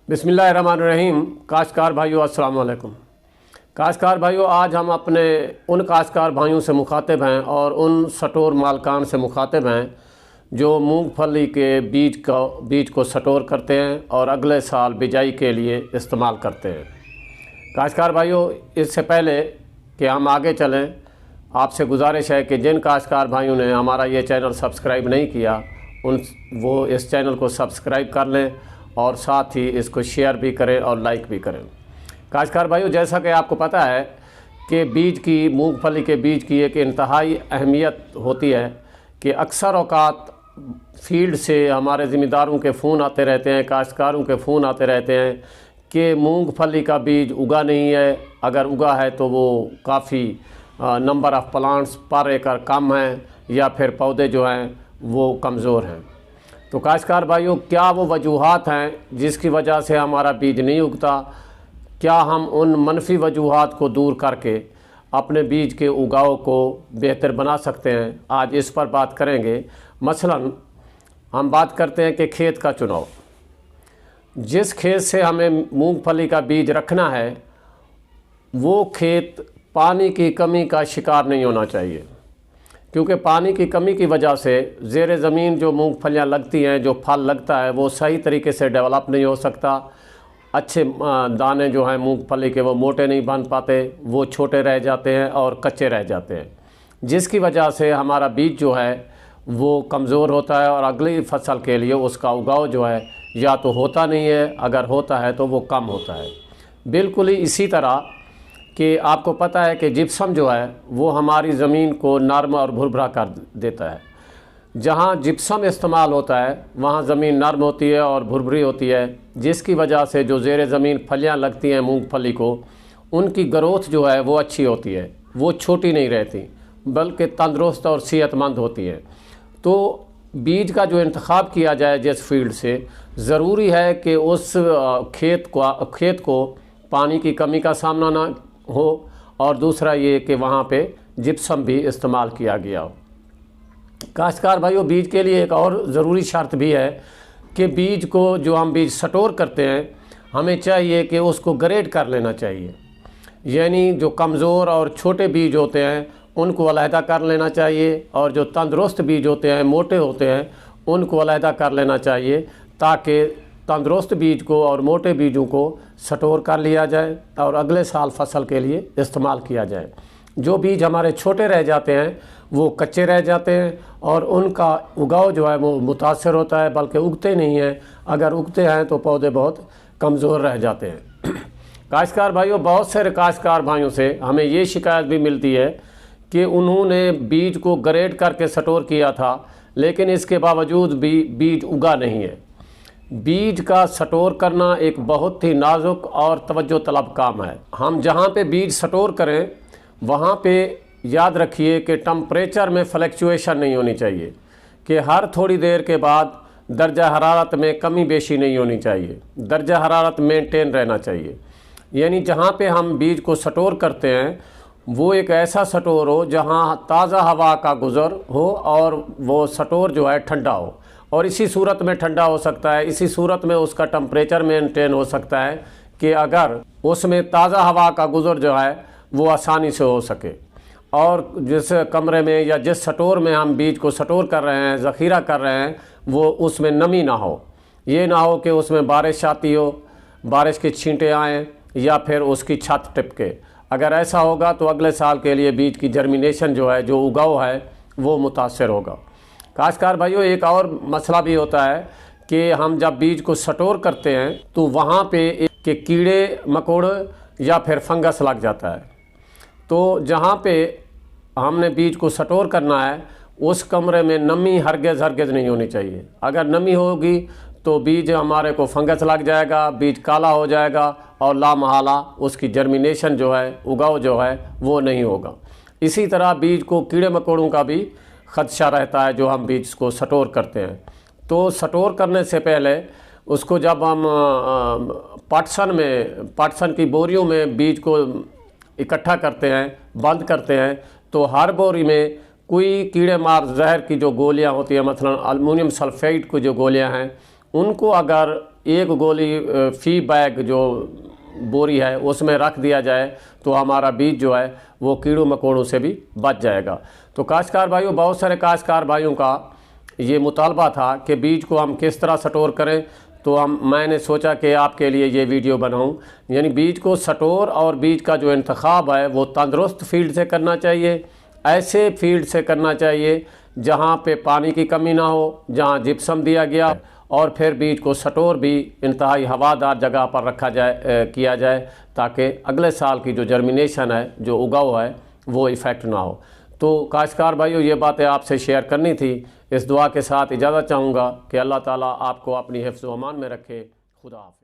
बिस्मिल्लाहिर्रहमानिर्रहीम। काश्तकार भाइयों अस्सलाम वालेकुम। काश्तकार भाइयों, आज हम अपने उन काश्तकार भाइयों से मुखातिब हैं और उन स्टोर मालकान से मुखातिब हैं जो मूंगफली के बीज को स्टोर करते हैं और अगले साल बिजाई के लिए इस्तेमाल करते हैं। काश्तकार भाइयों, इससे पहले कि हम आगे चलें, आपसे गुजारिश है कि जिन काश्तकार भाइयों ने हमारा ये चैनल सब्सक्राइब नहीं किया वो इस चैनल को सब्सक्राइब कर लें और साथ ही इसको शेयर भी करें और लाइक भी करें। काश्तकार भाइयों, जैसा कि आपको पता है कि मूंगफली के बीज की एक इंतहाई अहमियत होती है कि अक्सर औक़ात फील्ड से हमारे ज़िम्मेदारों के फ़ोन आते रहते हैं, काश्तकारों के फ़ोन आते रहते हैं कि मूंगफली का बीज उगा नहीं है, अगर उगा है तो वो काफ़ी नंबर ऑफ़ प्लांट्स पर एकड़ कम हैं या फिर पौधे जो हैं वो कमज़ोर हैं। तो काश्तकार भाइयों, क्या वो वजूहात हैं जिसकी वजह से हमारा बीज नहीं उगता? क्या हम उन मनफी वजूहात को दूर करके अपने बीज के उगाव को बेहतर बना सकते हैं? आज इस पर बात करेंगे। मसलन हम बात करते हैं कि खेत का चुनाव। जिस खेत से हमें मूंगफली का बीज रखना है वो खेत पानी की कमी का शिकार नहीं होना चाहिए, क्योंकि पानी की कमी की वजह से ज़ेर ज़मीन जो मूंगफलियां लगती हैं, जो फल लगता है, वो सही तरीके से डेवलप नहीं हो सकता। अच्छे दाने जो हैं मूंगफली के वो मोटे नहीं बन पाते, वो छोटे रह जाते हैं और कच्चे रह जाते हैं, जिसकी वजह से हमारा बीज जो है वो कमज़ोर होता है और अगली फसल के लिए उसका उगाव जो है या तो होता नहीं है, अगर होता है तो वो कम होता है। बिल्कुल ही इसी तरह कि आपको पता है कि जिप्सम जो है वो हमारी ज़मीन को नरम और भुरभुरा कर देता है। जहाँ जिप्सम इस्तेमाल होता है वहाँ ज़मीन नरम होती है और भुरभुरी होती है, जिसकी वजह से जो ज़ेर ज़मीन फलियाँ लगती हैं मूंगफली को, उनकी ग्रोथ जो है वो अच्छी होती है, वो छोटी नहीं रहती बल्कि तंदुरुस्त और सेहतमंद होती है। तो बीज का जो इंतखाब किया जाए जिस फील्ड से, ज़रूरी है कि उस खेत को पानी की कमी का सामना ना हो और दूसरा ये कि वहाँ पे जिप्सम भी इस्तेमाल किया गया हो। काश्तकार भाइयों, बीज के लिए एक और ज़रूरी शर्त भी है कि बीज को जो हम बीज स्टोर करते हैं हमें चाहिए कि उसको ग्रेड कर लेना चाहिए, यानी जो कमज़ोर और छोटे बीज होते हैं उनको अलहदा कर लेना चाहिए और जो तंदुरुस्त बीज होते हैं, मोटे होते हैं, उनको अलहदा कर लेना चाहिए ताकि तंदुरुस्त बीज को और मोटे बीजों को स्टोर कर लिया जाए और अगले साल फसल के लिए इस्तेमाल किया जाए। जो बीज हमारे छोटे रह जाते हैं वो कच्चे रह जाते हैं और उनका उगाव जो है वो मुतासर होता है, बल्कि उगते नहीं हैं। अगर उगते हैं तो पौधे बहुत कमज़ोर रह जाते हैं। काश्तकार भाइयों, बहुत सारे काश्तकार भाइयों से हमें ये शिकायत भी मिलती है कि उन्होंने बीज को ग्रेड करके स्टोर किया था लेकिन इसके बावजूद भी बीज उगा नहीं है। बीज का स्टोर करना एक बहुत ही नाजुक और तवज्जो तलब काम है। हम जहाँ पे बीज स्टोर करें वहाँ पे याद रखिए कि टेम्परेचर में फ्लक्चुएशन नहीं होनी चाहिए, कि हर थोड़ी देर के बाद दर्जा हरारत में कमी बेशी नहीं होनी चाहिए, दर्जा हरारत मेंटेन रहना चाहिए। यानी जहाँ पे हम बीज को स्टोर करते हैं वो एक ऐसा स्टोर हो जहाँ ताज़ा हवा का गुज़र हो और वो स्टोर जो है ठंडा हो, और इसी सूरत में ठंडा हो सकता है, इसी सूरत में उसका टेम्परेचर मेंटेन हो सकता है कि अगर उसमें ताज़ा हवा का गुज़र जो है वो आसानी से हो सके। और जिस कमरे में या जिस स्टोर में हम बीज को स्टोर कर रहे हैं, ज़ख़ीरा कर रहे हैं, वो उसमें नमी ना हो। ये ना हो कि उसमें बारिश आती हो, बारिश के छींटे आएँ या फिर उसकी छत टिपके। अगर ऐसा होगा तो अगले साल के लिए बीज की जर्मिनेशन जो है, जो उगाव है, वो मुतासर होगा। काश्तकार भाइयों, एक और मसला भी होता है कि हम जब बीज को स्टोर करते हैं तो वहाँ पे के कीड़े मकोड़े या फिर फंगस लग जाता है। तो जहाँ पे हमने बीज को स्टोर करना है उस कमरे में नमी हरगिज़ नहीं होनी चाहिए। अगर नमी होगी तो बीज हमारे को फंगस लग जाएगा, बीज काला हो जाएगा और लामहला उसकी जर्मिनेशन जो है, उगाव जो है, वो नहीं होगा। इसी तरह बीज को कीड़े मकोड़ों का भी ख़दशा रहता है जो हम बीज को स्टोर करते हैं। तो स्टोर करने से पहले उसको जब हम पटसन की बोरियों में बीज को इकट्ठा करते हैं, बंद करते हैं, तो हर बोरी में कोई कीड़े मार जहर की जो गोलियां होती हैं, मसलन अल्युमिनियम सल्फेट की जो गोलियां हैं, उनको अगर 1 गोली फी बैग जो बोरी है उसमें रख दिया जाए तो हमारा बीज जो है वो कीड़ों मकोड़ों से भी बच जाएगा। तो काश्तकार भाइयों, बहुत सारे काश्तकार भाइयों का ये मुतालबा था कि बीज को हम किस तरह स्टोर करें, तो मैंने सोचा कि आपके लिए ये वीडियो बनाऊं। यानी बीज को स्टोर और बीज का जो इंतखाब है वो तंदुरुस्त फील्ड से करना चाहिए, ऐसे फील्ड से करना चाहिए जहां पे पानी की कमी ना हो, जहां जिप्सम दिया गया, और फिर बीज को स्टोर भी इंतहाई हवादार जगह पर रखा जाए किया जाए ताकि अगले साल की जो जर्मिनेशन है, जो उगाव है, वो इफ़ेक्ट ना हो। तो काश्तकार भाइयों, ये बातें आपसे शेयर करनी थी। इस दुआ के साथ इजाज़त चाहूँगा कि अल्लाह ताला आपको अपनी हिफ्ज़ व अमान में रखे। खुदा हाफ़िज़।